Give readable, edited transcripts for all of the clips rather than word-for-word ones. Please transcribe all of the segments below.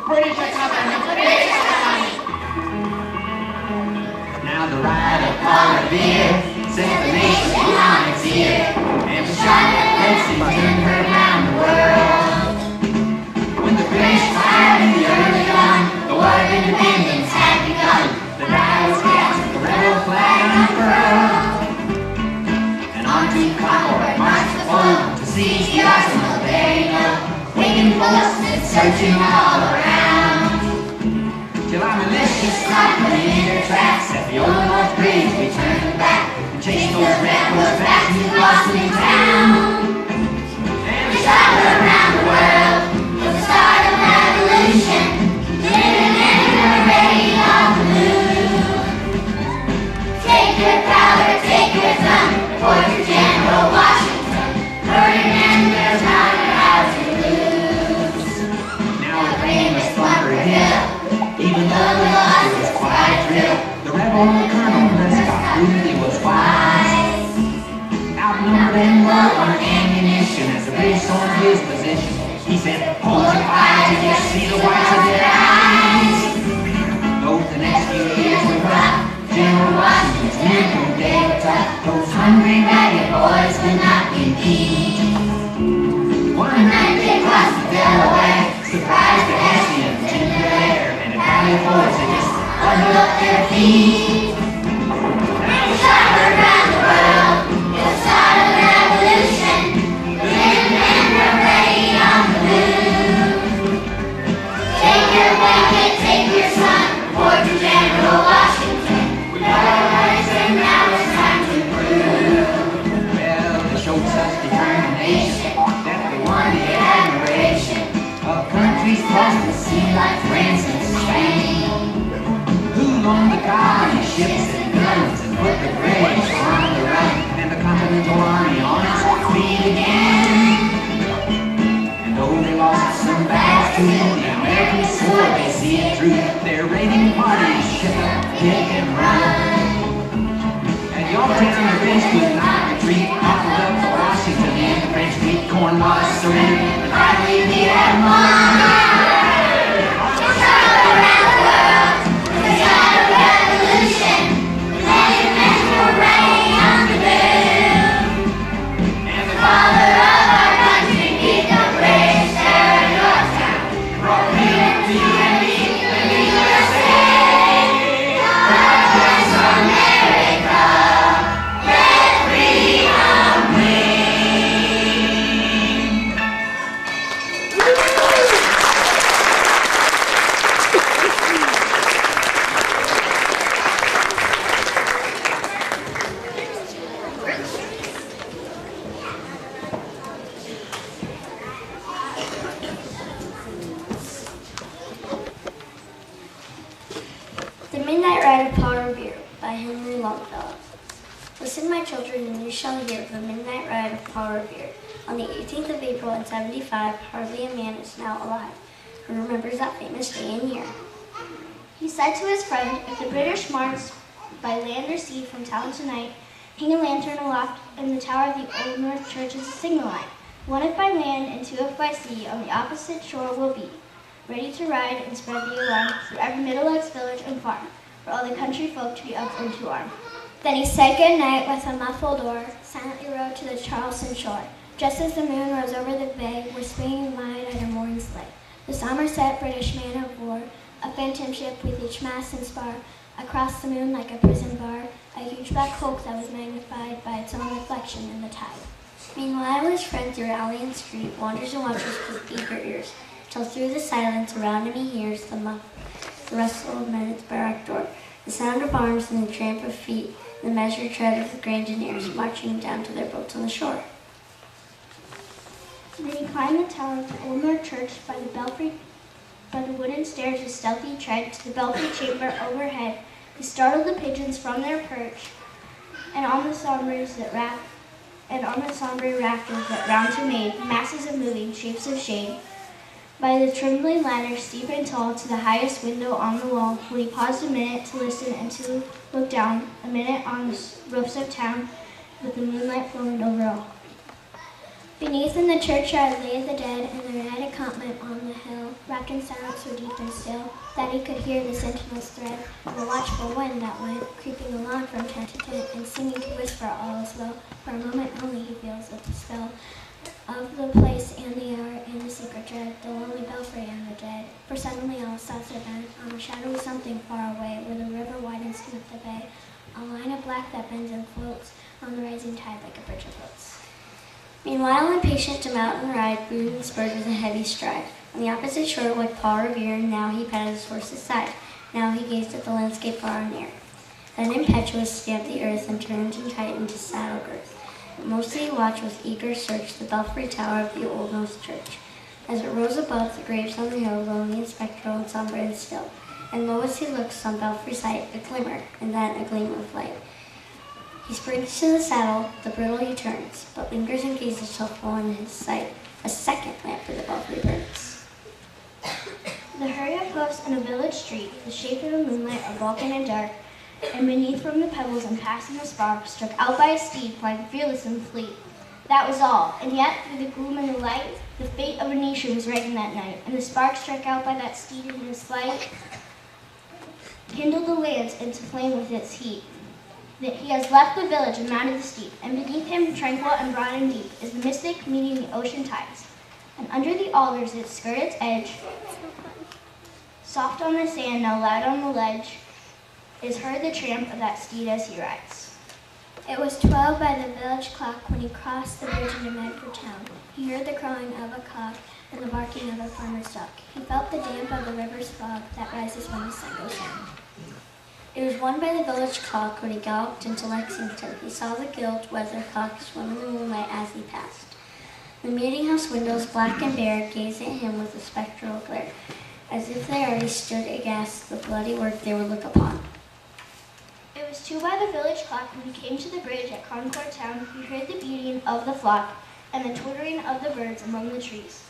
British are coming, British are coming. Now the ride of Paula Beer sent the nation on its ear, and the Charlotte Betsy turned her around the world. When the British fired in the early dawn, the War of Independence had begun. The die was cast, the rebel flag unfurled, and on to Concord marched the foe to seize the arsenal there you go. Waiting posted, searching all around, till our militia stopped running in their tracks at the old North Bridge. We turned back and chased those rebels back to Boston town. And we shot around the world with the start of revolution, living and we're ready on the move. Take your power, take your thumb, report to General Washington. Ferdinand, there's not a house to lose. Now the famous Bunker Hill, even though we lost, it was quite a thrill. The rebel Colonel Prescott really was wise, outnumbered and low on ammunition as the British on his position. He said, hold your fire till you see the whites of their eyes. Though the next few years were rough, General Washington's men proved they were tough. Those hungry, ragged boys could not compete. One night they crossed the Delaware, surprised the Hessians in their lair, and the valley boys had just bundled up their feet. And we shot around the world, it was start of revolution, living and we're ready on the move. Take your blanket, take your son, report to General Washington. We got our rights and now it's time to prove. Well, they showed such determination that they won the admiration of countries across the sea like France and Spain, who loaned the colony ships and guns and put the British on the run, and the Continental Army on its feet again. And though they lost some battles too, the Americans swore they see it through. Their raiding parties ship up, pick and run. At Yorktown the British would not retreat, offered up to Washington and the French beat. Cornwallis surrendered, and finally we had won. Around the world, the start of revolution, letting men were ready on the move. And the father of our country beat the British there at Yorktown, brought freedom to you and me, the USA. God bless America, let freedom ring. The Midnight Ride of Powder Beer by Henry Longfellow. Listen, my children, and you shall hear of the midnight ride of Powder Beer. On the 18th of April in 75, hardly a man is now alive who remembers that famous day and year. He said to his friend, if the British marched by land or sea from town to night, hang a lantern aloft in the tower of the Old North Church as a signal light. One if by land and two if by sea, on the opposite shore will be, ready to ride and spread the alarm through every middle-aged village and farm, for all the country folk to be up and to arm. Then he said good night with a muffled oar, silently rowed to the Charleston shore. Just as the moon rose over the bay, were swinging wide at her mooring sleigh. The Somerset British man of war, a phantom ship with each mast and spar, across the moon like a prison bar, a huge black hulk that was magnified by its own reflection in the tide. Meanwhile his friend through alley and street wanders and watches with eager ears, till through the silence around him he hears the rustle of men at the barrack door, the sound of arms and the tramp of feet, the measured tread of the Grandineers marching down to their boats on the shore. Then he climbed the tower of the Old North Church by the belfry, by the wooden stairs with stealthy tread to the belfry chamber overhead. He startled the pigeons from their perch, and on the sombre rafters that round him made masses of moving shapes of shade. By the trembling ladder, steep and tall, to the highest window on the wall, when he paused a minute to listen and to look down, a minute on the roofs of town, with the moonlight flowing over all. Beneath in the churchyard lay the dead, and the red encampment on the hill, wrapped in silence so deep and still that he could hear the sentinel's thread, and the watchful wind that went creeping along from tent to tent, and seeming to whisper all is well. For a moment only he feels the spell of the place and the hour and the secret dread, the lonely belfry and the dead. For suddenly all his thoughts are bent on a shadowy something far away, where the river widens to meet the bay, a line of black that bends and floats on the rising tide like a bridge of boats. Meanwhile, impatient to mount and ride, booted and spurred with a heavy stride. On the opposite shore, like Paul Revere, now he patted his horse's side. Now he gazed at the landscape far and near. Then impetuous stamped the earth and turned and tightened his saddle girth. But mostly he watched with eager search the belfry tower of the old North Church, as it rose above the graves on the hill, lonely and spectral and somber and still. And lo, as he looked, some belfry sight, a glimmer, and then a gleam of light. He springs to the saddle, the bridle he turns, but lingers and gazes till full in his sight a second lamp for the belfry burns. The hurry of hoofs in a village street, the shape of the moonlight are vulcan and dark, and beneath from the pebbles and passing the spark, struck out by a steed flying fearless and fleet. That was all, and yet through the gloom and the light, the fate of a nation was written that night, and the spark struck out by that steed in his flight kindled the lands into flame with its heat. That he has left the village and mounted the steep, and beneath him, tranquil and broad and deep, is the mystic meeting the ocean tides. And under the alders that skirt its edge, soft on the sand, now loud on the ledge, is heard the tramp of that steed as he rides. It was 12 by the village clock when he crossed the bridge into Medford town. He heard the crowing of a cock and the barking of a farmer's duck. He felt the damp of the river's fog that rises when the sun goes down. It was 1 by the village clock when he galloped into Lexington. He saw the gilt weathercock swim in the moonlight as he passed. The meeting-house windows, black and bare, gazed at him with a spectral glare, as if they already stood aghast the bloody work they would look upon. It was 2 by the village clock when he came to the bridge at Concord town. He heard the beating of the flock and the twittering of the birds among the trees.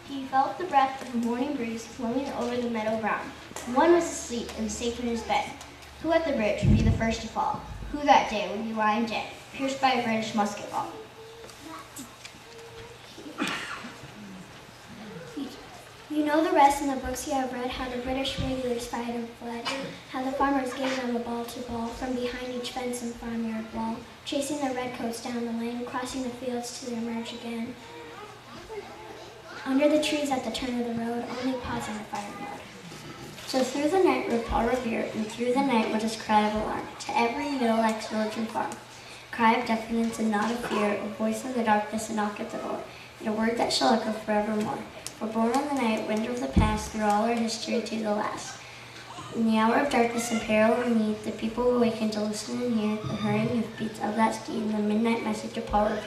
He felt the breath of the morning breeze flowing over the meadow brown. One was asleep and safe in his bed. Who at the bridge would be the first to fall? Who that day would be lying dead, pierced by a British musket ball? You know the rest in the books you have read, how the British regulars fight and fled, how the farmers gave them a ball to ball from behind each fence and farmyard wall, chasing the redcoats down the lane, crossing the fields to emerge again. Under the trees at the turn of the road, only pausing to fire mode. So through the night rode Paul Revere, and through the night went his cry of alarm to every middle-ex village and farm. Cry of defiance and not of fear, a voice in the darkness and knock at the door, and a word that shall echo forevermore. For born on the night wind of the past, through all our history to the last. In the hour of darkness and peril and need, the people awaken to listen and hear the hurrying hoofbeats of that steed and the midnight message of Paul Revere.